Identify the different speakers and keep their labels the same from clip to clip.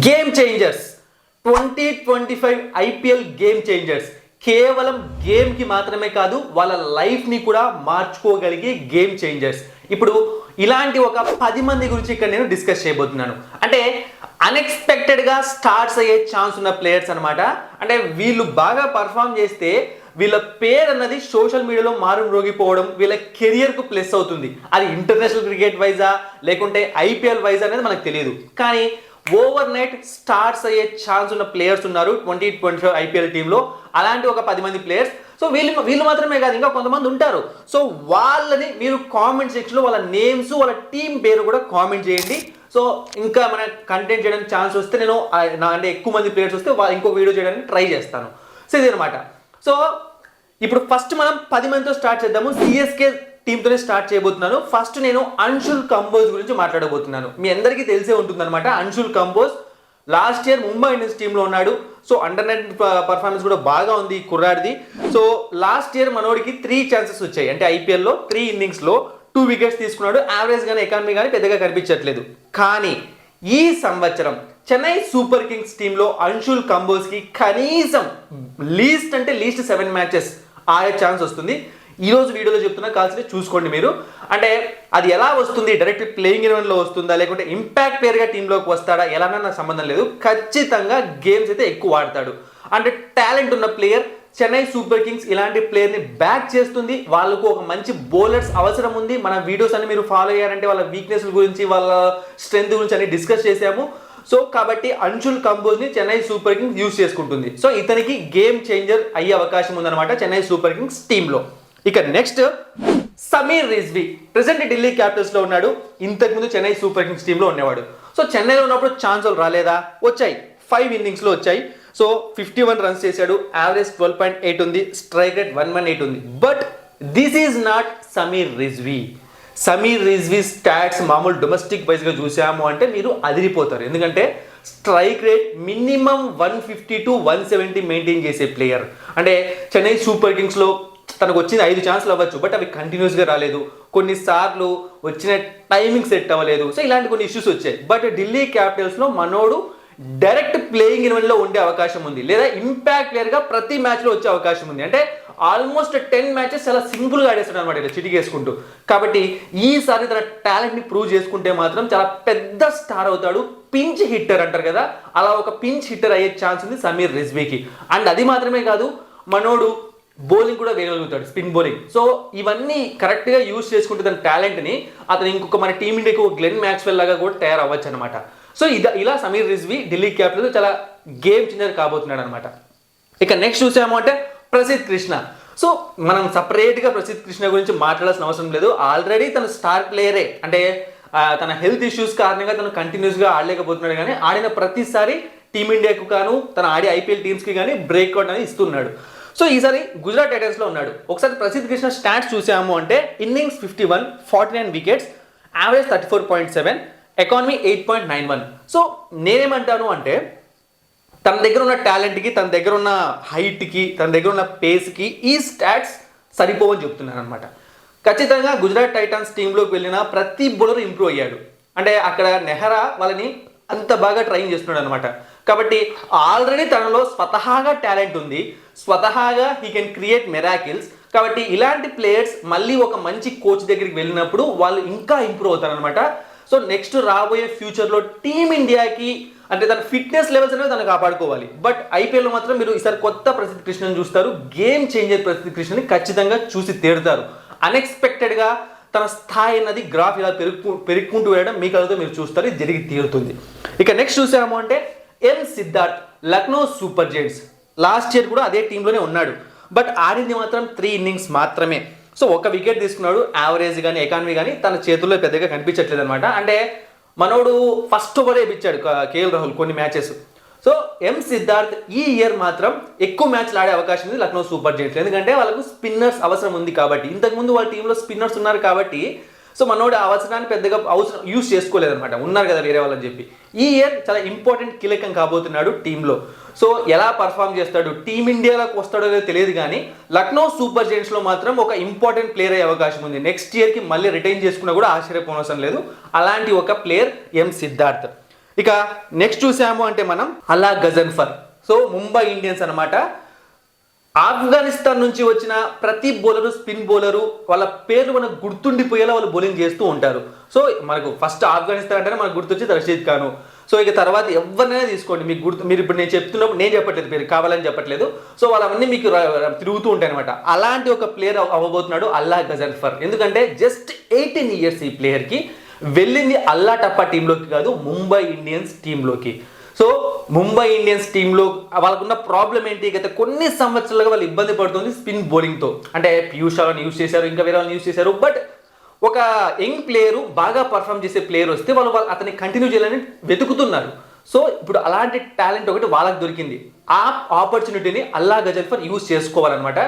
Speaker 1: Game changers 2025 IPL game changers కేవలం గేమ్కి మాత్రమే కాదు వాళ్ళ లైఫ్ని కూడా మార్చుకోగలిగే గేమ్ చేంజర్స్. ఇప్పుడు ఇలాంటి ఒక 10 మంది గురించి ఇక్కడ నేను డిస్కస్ చేయబోతున్నాను. అంటే అన్ఎక్స్పెక్టెడ్గా స్టార్ట్స్ అయ్యే ఛాన్స్ ఉన్న ప్లేయర్స్ అనమాట. అంటే వీళ్ళు బాగా పర్ఫామ్ చేస్తే వీళ్ళ పేరు అన్నది సోషల్ మీడియాలో మారుమ్రోగిపోవడం వీళ్ళ కెరియర్కు ప్లస్ అవుతుంది. అది ఇంటర్నేషనల్ క్రికెట్ వైజా లేకుంటే ఐపీఎల్ వైజా అనేది మనకు తెలియదు. కానీ ఓవర్ నైట్ స్టార్ట్స్ అయ్యే ఛాన్స్ ఉన్న ప్లేయర్స్ ఉన్నారు 2025 ఐపీఎల్ టీంలో. అలాంటి ఒక 10 మంది ప్లేయర్స్. సో వీళ్ళు మాత్రమే కాదు, ఇంకా కొంతమంది ఉంటారు. సో వాళ్ళని మీరు కామెంట్ సెక్షన్లో వాళ్ళ నేమ్స్ వాళ్ళ టీం పేరు కూడా కామెంట్ చేయండి. సో ఇంకా మన కంటెంట్ చేయడానికి ఛాన్స్ వస్తే నేను అంటే ఎక్కువ మంది ప్లేయర్స్ వస్తే ఇంకో వీడియో చేయడానికి ట్రై చేస్తాను. సో ఇది అనమాట. సో ఇప్పుడు ఫస్ట్ మనం 10 మందితో స్టార్ట్ చేద్దాము. సిఎస్కే టీంతోనే స్టార్ట్ చేయబోతున్నాను. ఫస్ట్ నేను అన్షుల్ కంబోజ్ గురించి మాట్లాడబోతున్నాను. మీ అందరికీ తెలిసే ఉంటుందన్నమాట. Anshul Kamboj last year Mumbai Indians టీంలో ఉన్నాడు. సో అండర్-19 పర్ఫార్మెన్స్ కూడా బాగా ఉంది ఈ కుర్రాడిది. సో లాస్ట్ ఇయర్ మనోడికి 3 ఛాన్సెస్ వచ్చాయి. అంటే ఐపీఎల్లో 3 ఇన్నింగ్స్లో 2 వికెట్స్ తీసుకున్నాడు. యావరేజ్ కానీ ఎకానమీ కానీ పెద్దగా కనిపించట్లేదు. కానీ ఈ సంవత్సరం చెన్నై సూపర్ కింగ్స్ టీంలో అన్షుల్ కంబోజ్కి కనీసం లీస్ట్ 7 మ్యాచెస్ ఆడే ఛాన్స్ వస్తుంది. ఈ రోజు వీడియోలో చెప్తున్నా, కాల్సి చూసుకోండి మీరు. అంటే అది ఎలా వస్తుంది, డైరెక్ట్ ప్లేయింగ్ 11లో వస్తుందా లేకుంటే ఇంపాక్ట్ ప్లేయర్గా టీంలోకి వస్తాడా ఎలానా నాకు సంబంధం లేదు. ఖచ్చితంగా గేమ్స్ అయితే ఎక్కువ ఆడతాడు. అంటే టాలెంట్ ఉన్న ప్లేయర్. చెన్నై సూపర్ కింగ్స్ ఇలాంటి ప్లేయర్ని బ్యాక్ చేస్తుంది. వాళ్ళకు ఒక మంచి బౌలర్స్ అవసరం ఉంది. మన వీడియోస్ అన్ని మీరు ఫాలో అయ్యారంటే వాళ్ళ వీక్నెస్ గురించి వాళ్ళ స్ట్రెంత్ గురించి అన్ని డిస్కస్ చేసాము. సో కాబట్టి అన్షుల్ కంబోజ్ని చెన్నై సూపర్ కింగ్స్ యూజ్ చేసుకుంటుంది. సో ఇతనికి గేమ్ చేంజర్ అయ్యే అవకాశం ఉందన్నమాట చెన్నై సూపర్ కింగ్స్ టీంలో. ఇక నెక్స్ట్ సమీర్ రిజ్వీ. ప్రెసెంట్ ఢిల్లీ క్యాపిటల్స్లో ఉన్నాడు. ఇంతకుముందు చెన్నై సూపర్ కింగ్స్ టీంలో ఉండేవాడు. సో చెన్నైలో ఉన్నప్పుడు ఛాన్సులు రాలేదా? వచ్చాయి. 5 ఇన్నింగ్స్లో వచ్చాయి. సో 51 రన్స్ చేశాడు. యావరేజ్ 12.8 ఉంది. స్ట్రైక్ రేట్ 118 ఉంది. But this is not Sameer Rizvi. Sameer Rizvi stats మామూలు డొమెస్టిక్ వైజ్గా చూసాము అంటే మీరు అదిరిపోతారు. ఎందుకంటే strike rate minimum 150 to 170 maintain చేసే ప్లేయర్. అంటే చెన్నై సూపర్ కింగ్స్లో తనకు వచ్చిన 5 ఛాన్సులు అవ్వచ్చు, బట్ అవి కంటిన్యూస్గా రాలేదు. కొన్నిసార్లు వచ్చిన టైమింగ్ సెట్ అవ్వలేదు. సో ఇలాంటి కొన్ని ఇష్యూస్ వచ్చాయి. బట్ ఢిల్లీ క్యాపిటల్స్లో మనోడు డైరెక్ట్ ప్లేయింగ్ 11లో ఉండే అవకాశం ఉంది, లేదా ఇంపాక్ట్ ప్లేయర్గా ప్రతి మ్యాచ్లో వచ్చే అవకాశం ఉంది. అంటే ఆల్మోస్ట్ 10 మ్యాచెస్ చాలా సింపుల్గా ఆడేస్తాడు అనమాట, ఇలా చిటికేసుకుంటూ. కాబట్టి ఈసారి తన టాలెంట్ని ప్రూవ్ చేసుకుంటే మాత్రం చాలా పెద్ద స్టార్ అవుతాడు. పించ్ హిట్టర్ అంటారు కదా, అలా ఒక పించ్ హిట్టర్ అయ్యే ఛాన్స్ ఉంది సమీర్ రిజ్వీకి. అండ్ అది మాత్రమే కాదు, మనోడు బౌలింగ్ కూడా వేయగలుగుతాడు, స్పిన్ బౌలింగ్. సో ఇవన్నీ కరెక్ట్గా యూజ్ చేసుకుంటే తన టాలెంట్ని అతను ఇంకొక మన టీమిండియాకి ఒక గ్లెన్ మ్యాక్స్వెల్ లాగా కూడా తయారవ్వచ్చు అనమాట. సో ఇలా సమీర్ రిజ్వీ ఢిల్లీ క్యాపిటల్స్ చాలా గేమ్ చేంజర్ కాబోతున్నాడు అనమాట. ఇక నెక్స్ట్ చూసాము అంటే ప్రసిద్ధ్ కృష్ణ. సో మనం సపరేట్గా ప్రసిద్ధ్ కృష్ణ గురించి మాట్లాడాల్సిన అవసరం లేదు. ఆల్రెడీ తను స్టార్ ప్లేయరే. అంటే తన హెల్త్ ఇష్యూస్ కారణంగా తను కంటిన్యూస్గా ఆడలేకపోతున్నాడు. కానీ ఆడిన ప్రతిసారి టీమిండియాకు గాను తన ఆడే ఐపీఎల్ టీమ్స్కి కానీ బ్రేక్అవుట్ అనేది ఇస్తున్నాడు. సో ఈసారి గుజరాత్ టైటన్స్లో ఉన్నాడు. ఒకసారి ప్రసిద్ధ్ కృష్ణ స్టాట్స్ చూసాము అంటే innings 51, 49 wickets, average 34.7, economy 8.91. So నేనేమంటాను అంటే తన దగ్గర ఉన్న టాలెంట్కి, తన దగ్గర ఉన్న హైట్కి, తన దగ్గర ఉన్న పేస్కి ఈ స్టాట్స్ సరిపోవని చెప్తున్నాను అనమాట. ఖచ్చితంగా గుజరాత్ టైటన్స్ టీంలోకి వెళ్ళిన ప్రతి బౌలర్ ఇంప్రూవ్ అయ్యాడు. అంటే అక్కడ నెహ్రా వాళ్ళని అంత బాగా ట్రైన్ చేస్తున్నాడు అనమాట. కాబట్టి ఆల్రెడీ తనలో స్వతహాగా టాలెంట్ ఉంది, స్వతహాగా హీ కెన్ క్రియేట్ మెరాకిల్స్. కాబట్టి ఇలాంటి ప్లేయర్స్ మళ్ళీ ఒక మంచి కోచ్ దగ్గరికి వెళ్ళినప్పుడు వాళ్ళు ఇంకా ఇంప్రూవ్ అవుతారనమాట. సో నెక్స్ట్ రాబోయే ఫ్యూచర్లో టీమిండియాకి అంటే తన ఫిట్నెస్ లెవెల్స్ అనేవి తను కాపాడుకోవాలి. బట్ ఐపీఎల్లో మాత్రం మీరు ఈసారి కొత్త ప్రసిద్ధ్ కృష్ణని చూస్తారు. గేమ్ చేంజర్ ప్రసిద్ధ్ కృష్ణని ఖచ్చితంగా చూసి తీరుతారు. అన్ఎక్స్పెక్టెడ్గా తన స్థాయి అన్నది గ్రాఫ్ ఇలా పెరుగుకుంటూ వెళ్ళడం మీ కళ్ళతో మీరు చూస్తారు. ఇది జరిగి తీరుతుంది. ఇక నెక్స్ట్ చూసాము అంటే M Siddharth, Lucknow Super Giants. Last year కూడా అదే టీంలోనే ఉన్నాడు. బట్ ఆడింది మాత్రం 3 ఇన్నింగ్స్ మాత్రమే. సో 1 వికెట్ తీసుకున్నాడు. యావరేజ్ కానీ ఎకానమీ కానీ తన చేతుల్లో పెద్దగా కనిపించట్లేదు అనమాట. అంటే మనోడు ఫస్ట్ ఓవరే ఇచ్చాడు కేఎల్ రాహుల్ కొన్ని మ్యాచెస్. సో ఎం సిద్ధార్థ్ ఈ ఇయర్ మాత్రం ఎక్కువ మ్యాచ్లు ఆడే అవకాశం ఉంది లక్నో సూపర్ జైంట్స్. ఎందుకంటే వాళ్ళకు స్పిన్నర్స్ అవసరం ఉంది కాబట్టి. ఇంతకుముందు వాళ్ళ టీంలో స్పిన్నర్స్ ఉన్నారు కాబట్టి సో మనోడు అవసరాన్ని పెద్దగా యూజ్ చేసుకోలేదన్నమాట, ఉన్నారు కదా వేరే వాళ్ళని చెప్పి. ఈ ఇయర్ చాలా ఇంపార్టెంట్ కీలకం కాబోతున్నాడు టీంలో. సో ఎలా పర్ఫామ్ చేస్తాడు, టీమిండియాలోకి వస్తాడో లేదో తెలియదు. కానీ లక్నో సూపర్ జైంట్స్లో మాత్రం ఒక ఇంపార్టెంట్ ప్లేయర్ అయ్యే అవకాశం ఉంది. నెక్స్ట్ ఇయర్కి మళ్ళీ రిటైన్ చేసుకున్నా కూడా ఆశ్చర్యపోనవసరం లేదు. అలాంటి ఒక ప్లేయర్ ఎం సిద్ధార్థ్. ఇక నెక్స్ట్ చూసాము అంటే మనం అల్లా గజన్ఫర్. సో ముంబై ఇండియన్స్ అనమాట. ఆఫ్ఘనిస్తాన్ నుంచి వచ్చిన ప్రతి బౌలరు, స్పిన్ బౌలరు, వాళ్ళ పేర్లు మనకు గుర్తుండిపోయేలా వాళ్ళు బౌలింగ్ చేస్తూ ఉంటారు. సో మనకు ఫస్ట్ ఆఫ్ఘనిస్తాన్ అంటేనే మనకు గుర్తొచ్చేది రషీద్ ఖాన్. సో ఇక తర్వాత ఎవరినైనా తీసుకోండి, మీకు మీరు ఇప్పుడు నేను చెప్తున్నప్పుడు నేను చెప్పట్లేదు, పేరు కావాలని చెప్పట్లేదు. సో వాళ్ళవన్నీ మీకు తిరుగుతూ ఉంటాయి అనమాట. అలాంటి ఒక ప్లేయర్ అవ్వబోతున్నాడు అల్లా గజన్ఫర్. ఎందుకంటే జస్ట్ 18 ఇయర్స్ ఈ ప్లేయర్కి. వెళ్ళింది అల్లా టప్పా టీంలోకి కాదు, ముంబై ఇండియన్స్ టీంలోకి. సో ముంబై ఇండియన్స్ టీంలో వాళ్ళకున్న ప్రాబ్లం ఏంటి, గత కొన్ని సంవత్సరాలుగా వాళ్ళు ఇబ్బంది పడుతుంది స్పిన్ బౌలింగ్తో. అంటే పీయూష్ వాళ్ళని యూజ్ చేశారు, ఇంకా వేరే వాళ్ళని యూజ్ చేశారు. బట్ ఒక యంగ్ ప్లేయరు, బాగా పర్ఫామ్ చేసే ప్లేయర్ వస్తే వాళ్ళు అతన్ని కంటిన్యూ చేయాలని వెతుకుతున్నారు. సో ఇప్పుడు అలాంటి టాలెంట్ ఒకటి వాళ్ళకి దొరికింది. ఆ ఆపర్చునిటీని అల్లా గజన్ఫర్ యూజ్ చేసుకోవాలన్నమాట.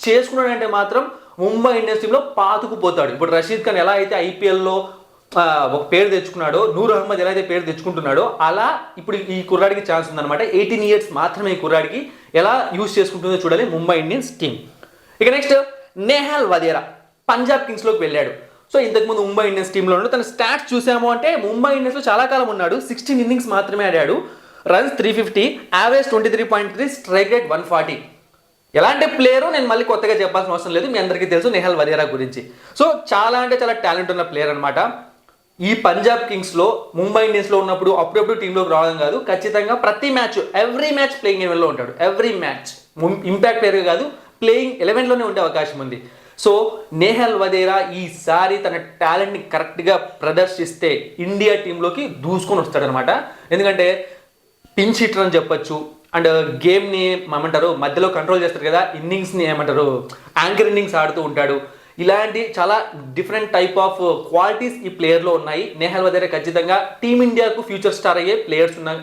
Speaker 1: చేసుకున్నాడంటే మాత్రం ముంబై ఇండియన్స్ టీంలో పాతుకుపోతాడు. ఇప్పుడు రషీద్ ఖాన్ ఎలా అయితే ఐపీఎల్లో ఒక పేరు తెచ్చుకున్నాడో, నూర్ అహ్మద్ ఎలా అయితే పేరు తెచ్చుకుంటున్నాడో, అలా ఇప్పుడు ఈ కుర్రాడికి ఛాన్స్ ఉందన్నమాట. 18 ఇయర్స్ మాత్రమే ఈ కుర్రాడికి. ఎలా యూజ్ చేసుకుంటుందో చూడాలి ముంబై ఇండియన్స్ టీం. ఇక నెక్స్ట్ నేహాల్ వదేరా పంజాబ్ కింగ్స్లోకి వెళ్ళాడు. సో ఇంతకుముందు ముంబై ఇండియన్స్ టీంలో ఉన్నాడు. తన స్టాట్స్ చూసాము అంటే ముంబై ఇండియన్స్లో చాలా కాలం ఉన్నాడు. 16 ఇన్నింగ్స్ మాత్రమే ఆడాడు. Runs 350, average 23.3, strike rate 140. ఎలాంటి ప్లేయరు నేను మళ్ళీ కొత్తగా చెప్పాల్సిన అవసరం లేదు, మీ అందరికీ తెలుసు నేహాల్ వదేరా గురించి. సో చాలా అంటే చాలా టాలెంట్ ఉన్న ప్లేయర్ అనమాట. ఈ పంజాబ్ కింగ్స్లో ముంబై ఇండియన్స్లో ఉన్నప్పుడు అప్పుడప్పుడు టీంలోకి రావడం కాదు, ఖచ్చితంగా ప్రతి మ్యాచ్, ఎవ్రీ మ్యాచ్ ప్లేయింగ్ 11లో ఉంటాడు. ఎవ్రీ మ్యాచ్ ఇంపాక్ట్ ప్లేయర్ కాదు, ప్లేయింగ్ 11లోనే ఉండే అవకాశం ఉంది. సో నేహాల్ వదేరా ఈసారి తన టాలెంట్ని కరెక్ట్గా ప్రదర్శిస్తే ఇండియా టీంలోకి దూసుకొని వస్తాడనమాట. ఎందుకంటే పిన్స్ హిట్టర్ అని చెప్పొచ్చు. అండ్ గేమ్ని ఏమంటారు మధ్యలో కంట్రోల్ చేస్తారు కదా, ఇన్నింగ్స్ని ఏమంటారు యాంకర్ ఇన్నింగ్స్ ఆడుతూ ఉంటాడు. ఇలాంటి చాలా డిఫరెంట్ టైప్ ఆఫ్ క్వాలిటీస్ ఈ ప్లేయర్లో ఉన్నాయి. నేహాల్ వదేరా ఖచ్చితంగా టీమిండియాకు ఫ్యూచర్ స్టార్ అయ్యే ప్లేయర్స్ ఉన్న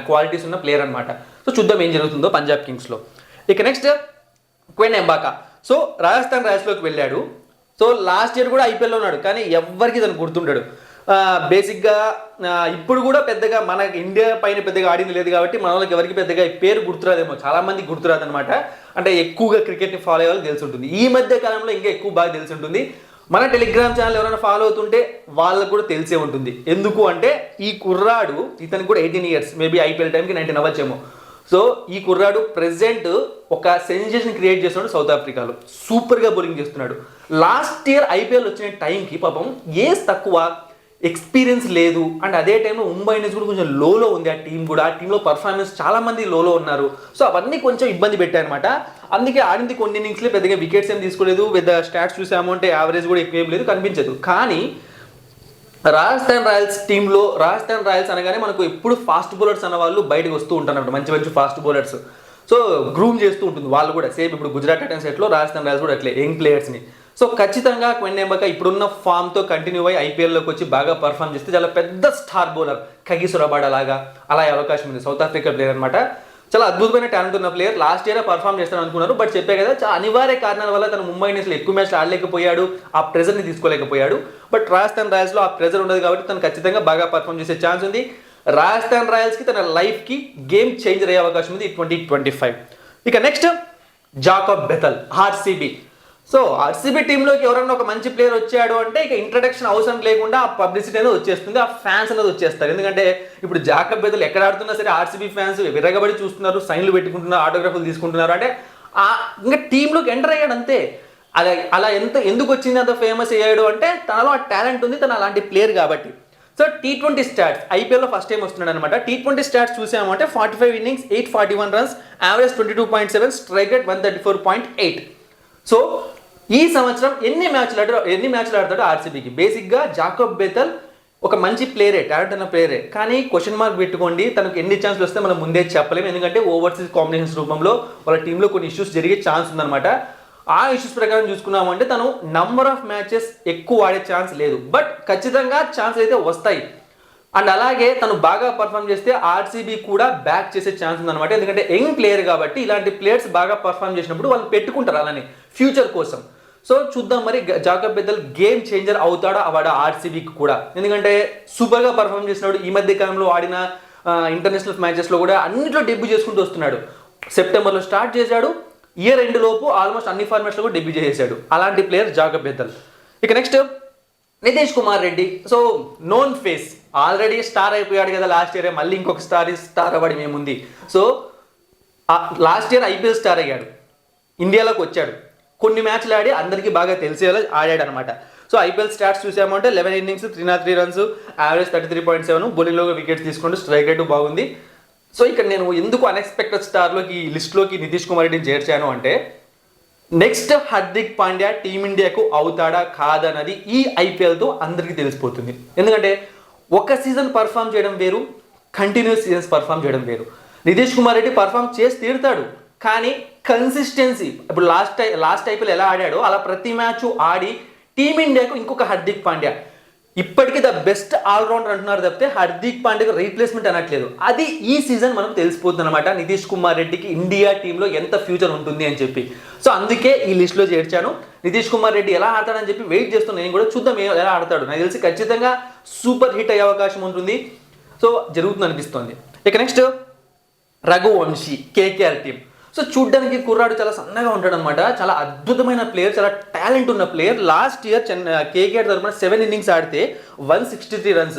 Speaker 1: క్వాలిటీస్ ఉన్న ప్లేయర్ అనమాట. సో చూద్దాం ఏం జరుగుతుందో పంజాబ్ కింగ్స్లో. ఇక నెక్స్ట్ క్వెన్ ఎంబాకా. సో రాజస్థాన్ రాయల్స్లోకి వెళ్ళాడు. సో లాస్ట్ ఇయర్ కూడా ఐపీఎల్లో ఉన్నాడు, కానీ ఎవ్వరికి తను గుర్తుంటాడు. బేసిక్గా ఇప్పుడు కూడా పెద్దగా మన ఇండియా పైన పెద్దగా ఆడింది లేదు కాబట్టి మన వాళ్ళకి ఎవరికి పెద్దగా పేరు గుర్తురాదేమో, చాలా మంది గుర్తురాదు అనమాట. అంటే ఎక్కువగా క్రికెట్ని ఫాలో అయ్యే వాళ్ళు తెలిసి ఉంటుంది. ఈ మధ్య కాలంలో ఇంకా ఎక్కువ బాగా తెలిసి ఉంటుంది. మన టెలిగ్రామ్ ఛానల్ ఎవరైనా ఫాలో అవుతుంటే వాళ్ళకు కూడా తెలిసే ఉంటుంది. ఎందుకు అంటే ఈ కుర్రాడు, ఇతనికి కూడా 18 ఇయర్స్, మేబీ ఐపీఎల్ టైంకి 19 అవ్వచ్చేమో. సో ఈ కుర్రాడు ప్రెసెంట్ ఒక సెన్సేషన్ క్రియేట్ చేస్తున్నాడు సౌత్ ఆఫ్రికాలో. సూపర్గా బౌలింగ్ చేస్తున్నాడు. లాస్ట్ ఇయర్ ఐపీఎల్ వచ్చిన టైంకి పాపం ఏజ్ తక్కువ, ఎక్స్పీరియన్స్ లేదు. అండ్ అదే టైంలో ముంబై ఇండియన్స్ కూడా కొంచెం లోలో ఉంది. ఆ టీం కూడా, ఆ టీంలో పర్ఫార్మెన్స్ చాలా మంది లోలో ఉన్నారు. సో అవన్నీ కొంచెం ఇబ్బంది పెట్టాయన్నమాట. అందుకే ఆడింది కొన్ని ఇన్నింగ్స్లో పెద్దగా వికెట్స్ ఏం తీసుకోలేదు. పెద్ద స్టాట్స్ చూసాము అంటే యావరేజ్ కూడా ఎక్కువ ఏం లేదు, కనిపించదు. కానీ రాజస్థాన్ రాయల్స్ టీంలో, రాజస్థాన్ రాయల్స్ అనగానే మనకు ఎప్పుడు ఫాస్ట్ బౌలర్స్ అన్న వాళ్ళు బయటకు వస్తూ ఉంటారు, మంచి మంచి ఫాస్ట్ బౌలర్స్. సో గ్రూమ్ చేస్తూ ఉంటుంది వాళ్ళు కూడా. సేమ్ ఇప్పుడు గుజరాత్ టైటన్స్ ఎట్లో రాజస్థాన్ రాయల్స్ కూడా అట్లే యంగ్ ప్లేయర్స్ని. సో ఖచ్చితంగా క్వెన్ ఎంబాకా ఇప్పుడున్న ఫామ్తో కంటిన్యూ అయ్యి ఐపీఎల్లోకి వచ్చి బాగా పర్ఫామ్ చేస్తే చాలా పెద్ద స్టార్ బౌలర్ కగిసో రబాడా లాగా అలా అవకాశం ఉంది. సౌత్ ఆఫ్రికా ప్లేయర్ అనమాట. చాలా అద్భుతమైన టాలెంట్ ఉన్న ప్లేయర్. లాస్ట్ ఇయర్ పర్ఫామ్ చేస్తాను అనుకున్నారు, బట్ చెప్పే కదా చాలా అనివార్య కారణాల వల్ల తను ముంబై ఇండియన్స్లో ఎక్కువ మ్యాచ్లు ఆడలేకపోయాడు, ఆ ప్రెజర్ని తీసుకోలేకపోయాడు. బట్ రాజస్థాన్ రాయల్స్లో ఆ ప్రెజర్ ఉండదు కాబట్టి తను ఖచ్చితంగా బాగా పర్ఫామ్ చేసే ఛాన్స్ ఉంది. రాజస్థాన్ రాయల్స్కి తన లైఫ్కి గేమ్ చేంజర్ అయ్యే అవకాశం ఉంది 2025. ఇక next Jacob Bethell, RCB. So RCB టీంలోకి ఎవరైనా ఒక మంచి ప్లేయర్ వచ్చాడు అంటే ఇక ఇంట్రడక్షన్ అవసరం లేకుండా ఆ పబ్లిసిటీ అనేది వచ్చేస్తుంది, ఆ ఫ్యాన్స్ అనేది వచ్చేస్తారు. ఎందుకంటే ఇప్పుడు జాకబ్ బెథల్ ఎక్కడ ఆడుతున్నా సరే ఆర్సీబీ ఫ్యాన్స్ విరగబడి చూస్తున్నారు, సైన్లు పెట్టుకుంటున్నారు, ఆటోగ్రాఫ్లు తీసుకుంటున్నారు. అంటే ఇంకా టీంలోకి ఎంటర్ అయ్యాడు అంతే. అలా ఎందుకు వచ్చింది అంత ఫేమస్ అయ్యాడు అంటే తనలో ఆ టాలెంట్ ఉంది, తను అలాంటి ప్లేయర్ కాబట్టి. సో T20 స్టాట్స్ ఐపీఎల్లో ఫస్ట్ టైం వస్తున్నాడు అనమాట. T20 స్టాట్స్ చూసామంటే 45 innings, 841 runs, average 22.7, strike rate 134.8. So ఈ సంవత్సరం ఎన్ని మ్యాచ్లు ఆడతాడు ఆర్సీబీకి. బేసిక్గా జాకబ్ బెథల్ ఒక మంచి ప్లేయరే, టాలెంట్ అన్న ప్లేయరే, కానీ క్వశ్చన్ మార్క్ పెట్టుకోండి. తనకు ఎన్ని ఛాన్స్లు వస్తే మనం ముందే చెప్పలేము. ఎందుకంటే ఓవర్సీస్ కాంబినేషన్స్ రూపంలో వాళ్ళ టీంలో కొన్ని ఇష్యూస్ జరిగే ఛాన్స్ ఉందన్నమాట. ఆ ఇష్యూస్ ప్రకారం చూసుకున్నామంటే తను నంబర్ ఆఫ్ మ్యాచెస్ ఎక్కువ ఆడే ఛాన్స్ లేదు, బట్ ఖచ్చితంగా ఛాన్స్ అయితే వస్తాయి. అండ్ అలాగే తను బాగా పర్ఫామ్ చేస్తే ఆర్సీబీ కూడా బ్యాక్ చేసే ఛాన్స్ ఉందన్నమాట. ఎందుకంటే యంగ్ ప్లేయర్ కాబట్టి ఇలాంటి ప్లేయర్స్ బాగా పర్ఫామ్ చేసినప్పుడు వాళ్ళు పెట్టుకుంటారు అలానే ఫ్యూచర్ కోసం. సో చూద్దాం మరి జాకబ్ బెథల్ గేమ్ చేంజర్ అవుతాడా అవాడా ఆర్సీబీకి కూడా. ఎందుకంటే సూపర్గా పర్ఫామ్ చేసినాడు. ఈ మధ్య కాలంలో ఆడిన ఇంటర్నేషనల్ మ్యాచెస్లో కూడా అన్నింటిలో డెబ్యూ చేసుకుంటూ వస్తున్నాడు. సెప్టెంబర్లో స్టార్ట్ చేశాడు, ఇయర్ ఎండ్ లోపు ఆల్మోస్ట్ అన్ని ఫార్మాట్స్లో కూడా డెబ్యూ చేసేసాడు. అలాంటి ప్లేయర్ జాకబ్ బెథల్. ఇక next Nitish Kumar Reddy. So known face, already star అయిపోయాడు కదా లాస్ట్ ఇయర్, మళ్ళీ ఇంకొక స్టార్ అవ్వడం ఏముంది. So last year IPL star అయ్యాడు, ఇండియాలోకి వచ్చాడు, కొన్ని మ్యాచ్లు ఆడి అందరికీ బాగా తెలిసేలా ఆడాడు అనమాట. సో ఐపీఎల్ స్టాట్స్ చూసామంటే 11 innings 303 runs, యావరేజ్ 33.7, బౌలింగ్లో వికెట్స్ తీసుకుంటూ స్ట్రైక్ రేటు బాగుంది. సో ఇక్కడ నేను ఎందుకు అన్ఎక్స్పెక్టెడ్ స్టార్లోకి ఈ లిస్ట్లోకి నితీష్ కుమార్ రెడ్డిని చేర్చాను అంటే, నెక్స్ట్ హార్దిక్ పాండ్యా టీమిండియాకు అవుతాడా కాదన్నది ఈ ఐపీఎల్తో అందరికీ తెలిసిపోతుంది. ఎందుకంటే ఒక సీజన్ పర్ఫామ్ చేయడం వేరు, కంటిన్యూస్ సీజన్స్ పర్ఫామ్ చేయడం వేరు. నితీష్ కుమార్ రెడ్డి పర్ఫామ్ చేసి తీరుతాడు, కానీ కన్సిస్టెన్సీ, ఇప్పుడు లాస్ట్ ఐపీఎల్ ఎలా ఆడాడో అలా ప్రతి మ్యాచ్ ఆడి టీమిండియాకు ఇంకొక హార్దిక్ పాండ్యా, ఇప్పటికీ ద బెస్ట్ ఆల్రౌండర్ అంటున్నారు తప్పితే హార్దిక్ పాండ్యాకు రీప్లేస్మెంట్ అనట్లేదు. అది ఈ సీజన్ మనకు తెలిసిపోతుంది అనమాట, నితీష్ కుమార్ రెడ్డికి ఇండియా టీంలో ఎంత ఫ్యూచర్ ఉంటుంది అని చెప్పి. సో అందుకే ఈ లిస్ట్లో చేర్చాను. నితీష్ కుమార్ రెడ్డి ఎలా ఆడతాడని చెప్పి వెయిట్ చేస్తున్నాను నేను కూడా, చూద్దాం ఎలా ఆడతాడు. నాకు తెలిసి ఖచ్చితంగా సూపర్ హిట్ అయ్యే అవకాశం ఉంటుంది. సో జరుగుతుంది అనిపిస్తుంది. ఇక next Raghuvanshi, KKR team. So చూడ్డానికి కుర్రాడు చాలా సన్నగా ఉంటాడు అనమాట, చాలా అద్భుతమైన ప్లేయర్, చాలా టాలెంట్ ఉన్న ప్లేయర్. లాస్ట్ ఇయర్ కేకేఆర్ తరఫున 7 innings ఆడితే 163 runs.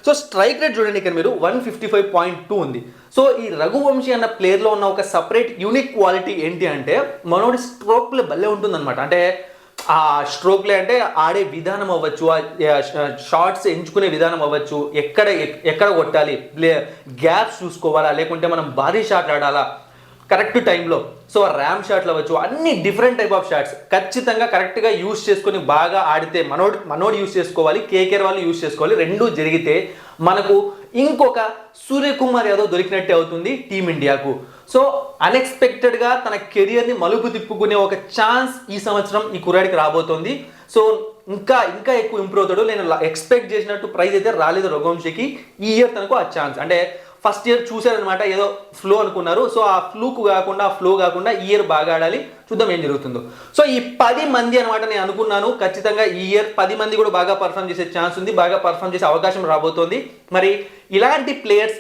Speaker 1: సో స్ట్రైక్ రేట్ చూడండి ఇక్కడ మీరు 155.2 ఉంది. సో ఈ రఘువంశీ అన్న ప్లేయర్లో ఉన్న ఒక సపరేట్ యూనిక్ క్వాలిటీ ఏంటి అంటే, మనోడి స్ట్రోక్ ప్లే భలే ఉంటుందన్నమాట. అంటే ఆ స్ట్రోక్ ప్లే అంటే ఆడే విధానం అవ్వచ్చు, షార్ట్స్ ఎంచుకునే విధానం అవ్వచ్చు, ఎక్కడ కొట్టాలి, గ్యాప్స్ చూసుకోవాలా, లేకుంటే మనం భారీ షాట్ ఆడాలా కరెక్ట్ టైంలో, సో ర్యామ్ షాట్లు అవ్వచ్చు, అన్ని డిఫరెంట్ టైప్ ఆఫ్ షాట్స్ ఖచ్చితంగా కరెక్ట్గా యూస్ చేసుకొని బాగా ఆడితే మనోడు యూస్ చేసుకోవాలి, కేకేఆర్ వాళ్ళు యూస్ చేసుకోవాలి. రెండూ జరిగితే మనకు ఇంకొక సూర్యకుమార్ యాదవ్ దొరికినట్టే అవుతుంది టీమిండియాకు. సో అన్ఎక్స్పెక్టెడ్గా తన కెరియర్ని మలుపు తిప్పుకునే ఒక ఛాన్స్ ఈ సంవత్సరం ఈ కుర్రాడికి రాబోతోంది. సో ఇంకా ఎక్కువ ఇంప్రూవ్ అవుతాడు. నేను ఎక్స్పెక్ట్ చేసినట్టు ప్రైజ్ అయితే రాలేదు రఘువంశీకి. ఈ ఇయర్ తనకు ఆ ఛాన్స్, అంటే ఫస్ట్ ఇయర్ చూశారనమాట, ఏదో ఫ్లో అనుకున్నారు. సో ఆ ఫ్లో కాకుండా ఈ ఇయర్ బాగా ఆడాలి. చూద్దాం ఏం జరుగుతుందో. సో ఈ 10 మంది అనమాట నేను అనుకున్నాను, ఖచ్చితంగా ఈ ఇయర్ 10 మంది కూడా బాగా పర్ఫామ్ చేసే ఛాన్స్ ఉంది, బాగా పర్ఫామ్ చేసే అవకాశం రాబోతోంది. మరి ఇలాంటి ప్లేయర్స్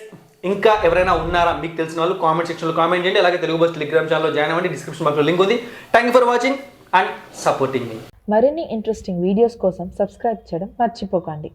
Speaker 1: ఇంకా ఎవరైనా ఉన్నారా మీకు తెలిసిన వాళ్ళు కామెంట్ సెక్షన్లో కామెంట్ చేయండి. అలాగే తెలుగు బస్ టెలిగ్రామ్ ఛానల్లో జాయిన్ అవ్వండి, డిస్క్రిప్షన్ బాక్స్లో లింక్ ఉంది. Thank you for watching and supporting మీ.
Speaker 2: మరిన్ని ఇంట్రెస్టింగ్ వీడియోస్ కోసం సబ్స్క్రైబ్ చేయడం మర్చిపోకండి.